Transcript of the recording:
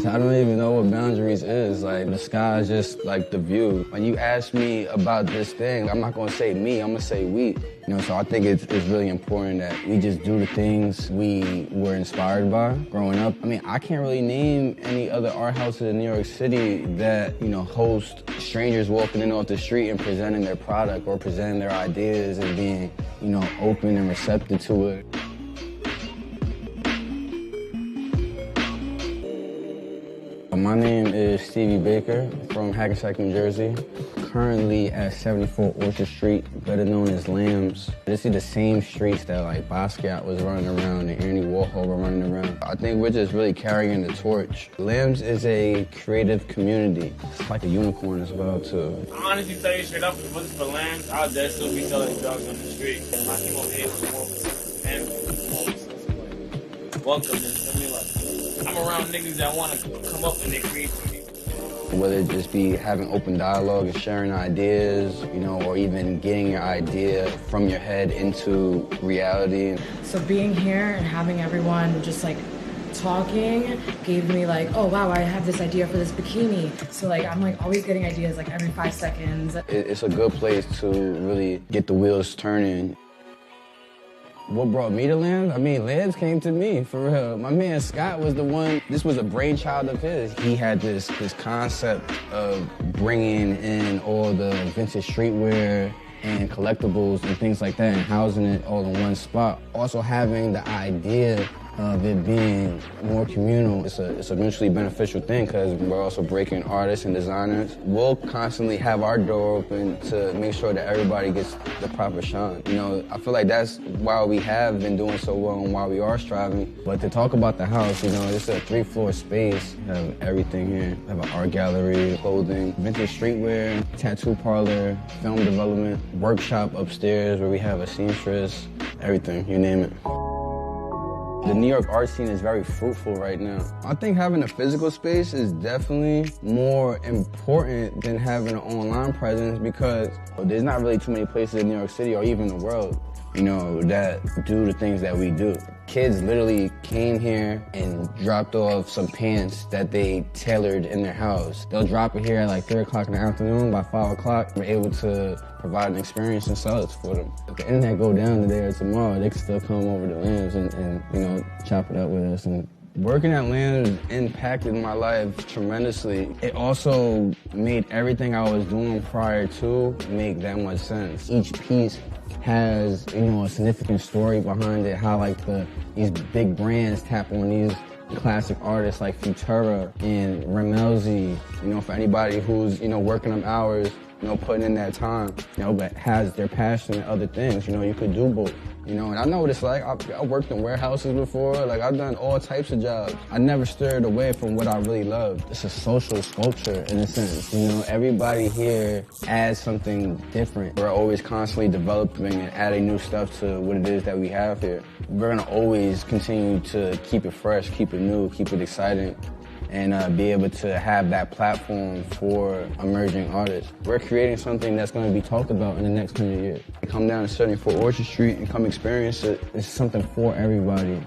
I don't even know what boundaries is. Like, the sky is just like the view. When you ask me about this thing, I'm not gonna say me, I'm gonna say we. You know, so I think it's really important that we just do the things we were inspired by growing up. I mean, I can't really name any other art houses in New York City that, you know, host strangers walking in off the street and presenting their product or presenting their ideas and being, you know, open and receptive to it. My name is Stevie Baker from Hackensack, New Jersey. Currently at 74 Orchard Street, better known as LAAMS. This is the same streets that like Basquiat was running around and Andy Warhol were running around. I think we're just really carrying the torch. LAAMS is a creative community. It's like a unicorn as well too. I honestly tell you straight up, if it wasn't for LAAMS, I'll dead still be selling drugs on the street. I came over here with more welcome than me. Like, I'm around niggas that want to come up in their creativity. Whether it just be having open dialogue and sharing ideas, you know, or even getting your idea from your head into reality. So being here and having everyone just like talking gave me like, oh wow, I have this idea for this bikini. So like I'm like always getting ideas like every 5 seconds. It's a good place to really get the wheels turning. What brought me to LAAMS? I mean, LAAMS came to me, for real. My man Scott was the one, this was a brainchild of his. He had this concept of bringing in all the vintage streetwear and collectibles and things like that and housing it all in one spot. Also having the idea of it being more communal. It's a mutually beneficial thing because we're also breaking artists and designers. We'll constantly have our door open to make sure that everybody gets the proper shine. You know, I feel like that's why we have been doing so well and why we are striving. But to talk about the house, you know, it's a 3-floor space. We have everything here. We have an art gallery, clothing, vintage streetwear, tattoo parlor, film development, workshop upstairs where we have a seamstress, everything, you name it. The New York art scene is very fruitful right now. I think having a physical space is definitely more important than having an online presence because there's not really too many places in New York City or even the world, you know, that do the things that we do. Kids literally came here and dropped off some pants that they tailored in their house. They'll drop it here at like 3 o'clock in the afternoon. By 5 o'clock, we're able to provide an experience and sell it for them. If the internet go down today or tomorrow, they can still come over to LAAMS and you know, chop it up with us. And working at LAAMS impacted my life tremendously. It also made everything I was doing prior to make that much sense. Each piece has, you know, a significant story behind it, how like these big brands tap on these classic artists like Futura and Ramelzi, you know, for anybody who's, you know, working them hours, you know, putting in that time, you know, but has their passion in other things, you know, you could do both. You know, and I know what it's like. I worked in warehouses before. Like, I've done all types of jobs. I never steered away from what I really loved. It's a social sculpture, in a sense. You know, everybody here adds something different. We're always constantly developing and adding new stuff to what it is that we have here. We're gonna always continue to keep it fresh, keep it new, keep it exciting, and be able to have that platform for emerging artists. We're creating something that's going to be talked about in the next 100 years. Come down to 74 Orchard Street and come experience it. It's something for everybody.